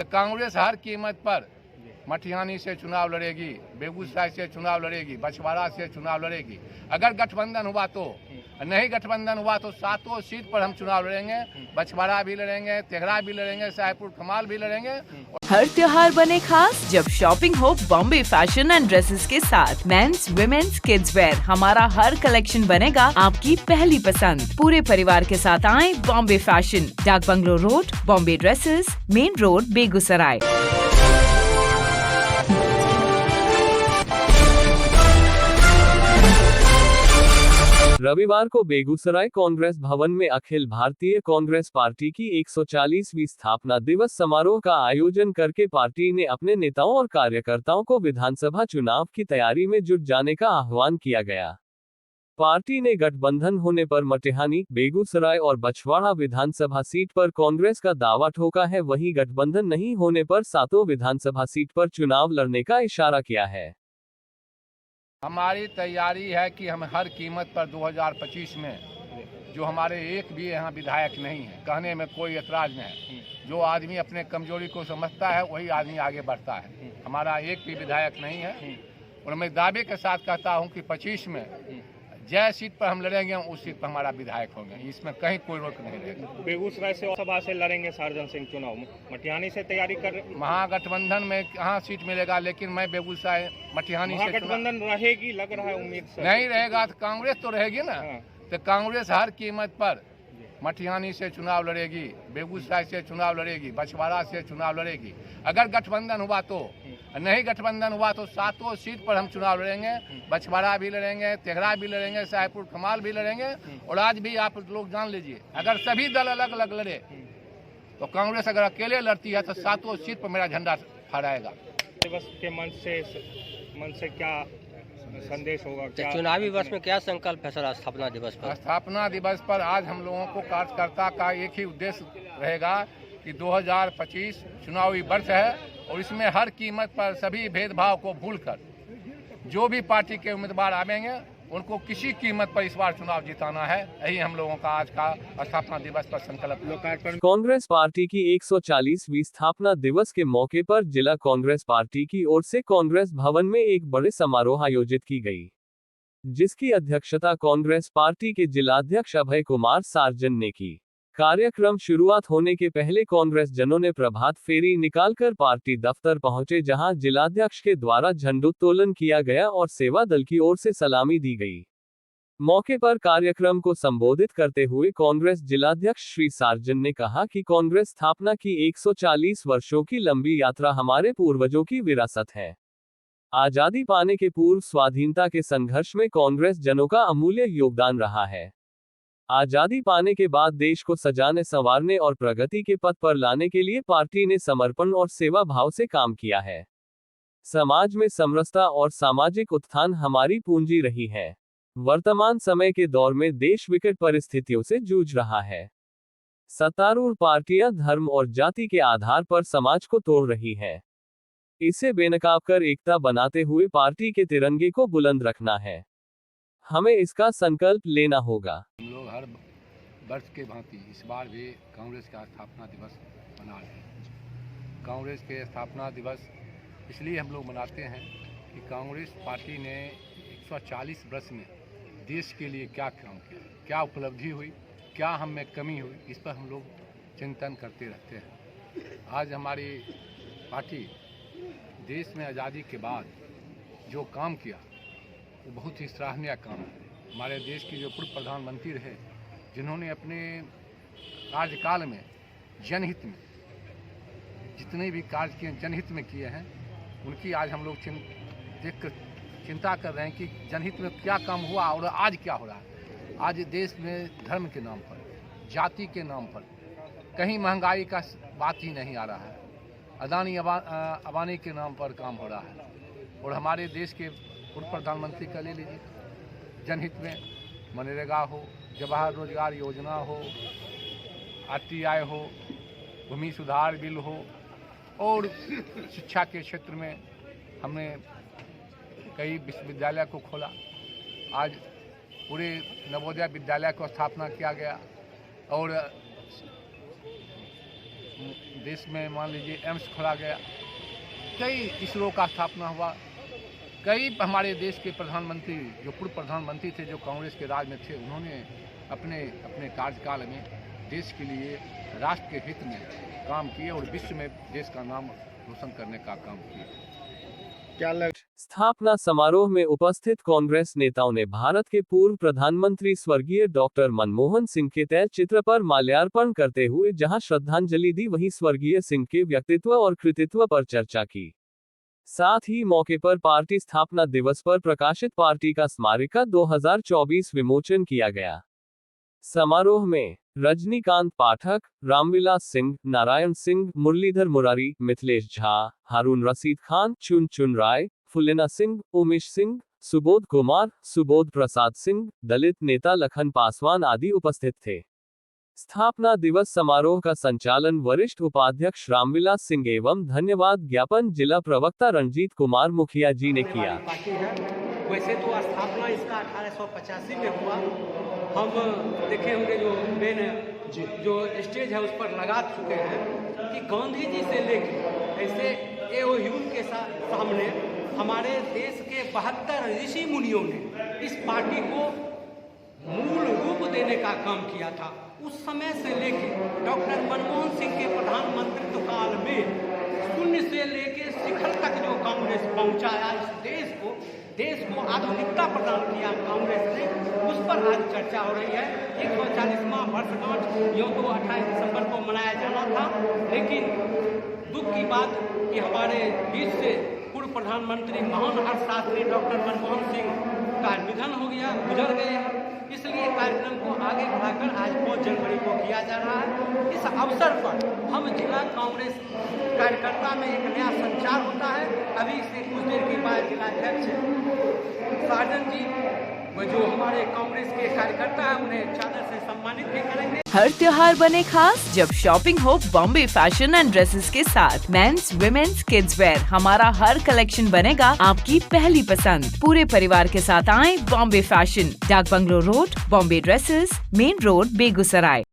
कांग्रेस हर कीमत पर मटिहानी से चुनाव लड़ेगी, बेगूसराय से चुनाव लड़ेगी, बछवाड़ा से चुनाव लड़ेगी। अगर गठबंधन हुआ तो, नहीं गठबंधन हुआ तो 7 सीट पर हम चुनाव लड़ेंगे। बछवाड़ा भी लड़ेंगे, तेघड़ा भी लड़ेंगे, साहेबपुर कमाल भी लड़ेंगे। हर त्योहार बने खास जब शॉपिंग हो बॉम्बे फैशन एंड ड्रेसेस के साथ। मेंस, विमेन्स, किड्स वेयर, हमारा हर कलेक्शन बनेगा आपकी पहली पसंद। पूरे परिवार के साथ आए बॉम्बे फैशन, डाक bungalow road, Bombay dresses, main road, Begusarai. रविवार को बेगूसराय कांग्रेस भवन में अखिल भारतीय कांग्रेस पार्टी की 140वीं स्थापना दिवस समारोह का आयोजन करके पार्टी ने अपने नेताओं और कार्यकर्ताओं को विधानसभा चुनाव की तैयारी में जुट जाने का आह्वान किया गया। पार्टी ने गठबंधन होने पर मटिहानी, बेगूसराय और बछवाड़ा विधानसभा सीट पर कांग्रेस का दावा ठोका है, वहीं गठबंधन नहीं होने पर 7 विधानसभा सीट पर चुनाव लड़ने का इशारा किया है। हमारी तैयारी है कि हम हर कीमत पर 2025 में, जो हमारे एक भी यहाँ विधायक नहीं है, कहने में कोई एतराज नहीं है। जो आदमी अपने कमजोरी को समझता है वही आदमी आगे बढ़ता है। हमारा एक भी विधायक नहीं है और मैं दावे के साथ कहता हूँ कि 25 में जय सीट पर हम लड़ेंगे उस सीट पर हमारा विधायक होंगे, इसमें कहीं कोई रोक नहीं रहेगा। बेगूसराय से सभा से लड़ेंगे सार्जन सिंह चुनाव, मटिहानी से तैयारी कर। महागठबंधन में कहाँ सीट मिलेगा, लेकिन मैं बेगूसराय मटिहानी से महागठबंधन रहेगी, लग रहा है उम्मीद से। नहीं रहेगा तो कांग्रेस तो रहेगी ना। तो कांग्रेस हर कीमत पर मटिहानी से चुनाव लड़ेगी, बेगूसराय से चुनाव लड़ेगी, बछवाड़ा से चुनाव लड़ेगी। अगर गठबंधन हुआ तो, नहीं गठबंधन हुआ तो 7 सीट पर हम चुनाव लड़ेंगे। बछवाड़ा भी लड़ेंगे, तेघड़ा भी लड़ेंगे, साहेबपुर कमाल भी लड़ेंगे। और आज भी आप लोग जान लीजिए, अगर सभी दल अलग अलग लड़े तो कांग्रेस अगर अकेले लड़ती है तो 7 सीट पर मेरा झंडा फहराएगा। दिवस के मन से क्या संदेश होगा, क्या चुनावी वर्ष में क्या संकल्प है सर स्थापना दिवस पर? स्थापना दिवस पर आज हम लोगों को कार्यकर्ता का एक ही उद्देश्य रहेगा कि 2025 चुनावी वर्ष है और इसमें हर कीमत पर सभी भेदभाव को भूलकर जो भी पार्टी के उम्मीदवार आवेंगे उनको किसी कीमत पर इस बार चुनाव जिताना है। यही हम लोगों का आज का स्थापना दिवस पर संकल्प है। कांग्रेस पार्टी की 140वीं स्थापना दिवस के मौके पर जिला कांग्रेस पार्टी की ओर से कांग्रेस भवन में एक बड़े समारोह आयोजित की गई, जिसकी अध्यक्षता कांग्रेस पार्टी के जिलाध्यक्ष अभय कुमार सार्जन ने की। कार्यक्रम शुरुआत होने के पहले कांग्रेस जनों ने प्रभात फेरी निकालकर पार्टी दफ्तर पहुंचे, जहां जिलाध्यक्ष के द्वारा झंडोत्तोलन किया गया और सेवा दल की ओर से सलामी दी गई। मौके पर कार्यक्रम को संबोधित करते हुए कांग्रेस जिलाध्यक्ष श्री सार्जन ने कहा कि कांग्रेस स्थापना की 140 वर्षों की लंबी यात्रा हमारे पूर्वजों की विरासत है। आजादी पाने के पूर्व स्वाधीनता के संघर्ष में कांग्रेस जनों का अमूल्य योगदान रहा है। आजादी पाने के बाद देश को सजाने, संवारने और प्रगति के पथ पर लाने के लिए पार्टी ने समर्पण और सेवा भाव से काम किया है। समाज में समरसता और सामाजिक उत्थान हमारी पूंजी रही है। वर्तमान समय के दौर में देश विकट परिस्थितियों से जूझ रहा है। सत्तारूढ़ पार्टियां धर्म और जाति के आधार पर समाज को तोड़ रही है। इसे बेनकाब कर एकता बनाते हुए पार्टी के तिरंगे को बुलंद रखना है। हमें इसका संकल्प लेना होगा। हम लोग हर वर्ष के भांति इस बार भी कांग्रेस का स्थापना दिवस मना रहे हैं। कांग्रेस के स्थापना दिवस इसलिए हम लोग मनाते हैं कि कांग्रेस पार्टी ने 140 वर्ष में देश के लिए क्या काम किया, क्या उपलब्धि हुई, क्या हम में कमी हुई, इस पर हम लोग चिंतन करते रहते हैं। आज हमारी पार्टी देश में आज़ादी के बाद जो काम किया वो बहुत ही सराहनीय काम है। हमारे देश की जो पूर्व प्रधानमंत्री रहे, जिन्होंने अपने कार्यकाल में जनहित में जितने भी कार्य किए जनहित में किए हैं, उनकी आज हम लोग देख कर चिंता कर रहे हैं कि जनहित में क्या काम हुआ और आज क्या हो रहा है। आज देश में धर्म के नाम पर, जाति के नाम पर कहीं महंगाई का बात ही नहीं आ रहा है। अदानी अबानी के नाम पर काम हो रहा है। और हमारे देश के पूर्व प्रधानमंत्री का ले लीजिए, जनहित में मनरेगा हो, जवाहर रोजगार योजना हो, RTI हो, भूमि सुधार बिल हो और शिक्षा के क्षेत्र में हमने कई विश्वविद्यालय को खोला। आज पूरे नवोदय विद्यालय को स्थापना किया गया और देश में मान लीजिए एम्स खोला गया, कई इसरो का स्थापना हुआ, कई हमारे देश के प्रधानमंत्री जो पूर्व प्रधानमंत्री थे जो कांग्रेस के राज में थे, उन्होंने अपने अपने कार्यकाल में देश के लिए राष्ट्र के हित में काम किए और विश्व में देश का नाम रोशन करने का काम किए। क्या लग स्थापना समारोह में उपस्थित कांग्रेस नेताओं ने भारत के पूर्व प्रधानमंत्री स्वर्गीय डॉक्टर मनमोहन सिंह के तय चित्र पर माल्यार्पण करते हुए जहां श्रद्धांजलि दी, वहीं स्वर्गीय सिंह के व्यक्तित्व और कृतित्व पर चर्चा की। साथ ही मौके पर पार्टी स्थापना दिवस पर प्रकाशित पार्टी का स्मारिका 2024 विमोचन किया गया। समारोह में रजनीकांत पाठक, रामविलास सिंह, नारायण सिंह, मुरलीधर मुरारी, मिथिलेश झा, हारून रशीद खान, चुन राय, फुलेना सिंह, उमेश सिंह, सुबोध कुमार, सुबोध प्रसाद सिंह, दलित नेता लखन पासवान आदि उपस्थित थे। स्थापना दिवस समारोह का संचालन वरिष्ठ उपाध्यक्ष रामविलास सिंह एवं धन्यवाद ज्ञापन जिला प्रवक्ता रंजीत कुमार मुखिया जी ने किया। पार्टी है, वैसे तो स्थापना इसका 1885 में हुआ। हम देखे होंगे जो मेन जो स्टेज है उस पर लगा चुके हैं कि गांधी जी से लेकर ऐसे एओह्यूम के सामने हमारे देश के 72 ऋषि मुनियों ने इस पार्टी को मूल रूप देने का काम किया था। उस समय से लेकर डॉक्टर मनमोहन सिंह के प्रधानमंत्रित्व काल में शून्य से लेकर शिखर तक जो कांग्रेस पहुंचाया इस देश को आधुनिकता प्रदान किया कांग्रेस ने, उस पर आज चर्चा हो रही है। 140वां वर्षगांठ यूँ तो 28 दिसंबर को मनाया जाना था, लेकिन दुख की बात कि हमारे बीच से पूर्व प्रधानमंत्री महान अर्थशास्त्री डॉक्टर मनमोहन सिंह का निधन हो गया, गुजर गए। इसलिए कार्यक्रम को आगे बढ़ाकर आज 5 जनवरी को किया जा रहा है। इस अवसर पर हम जिला कांग्रेस कार्यकर्ता में एक नया संचार होता है। अभी से कुछ देर के बाद जिलाध्यक्ष साजन जी जो हमारे कांग्रेस के कार्यकर्ता हैं उन्हें चादर से सम्मानित भी करेंगे। हर त्योहार बने खास जब शॉपिंग हो बॉम्बे फैशन एंड ड्रेसेस के साथ। मेंस, विमेन्स, किड्स वेयर, हमारा हर कलेक्शन बनेगा आपकी पहली पसंद। पूरे परिवार के साथ आएं बॉम्बे फैशन, डाक bungalow road, Bombay dresses, main road, Begusarai.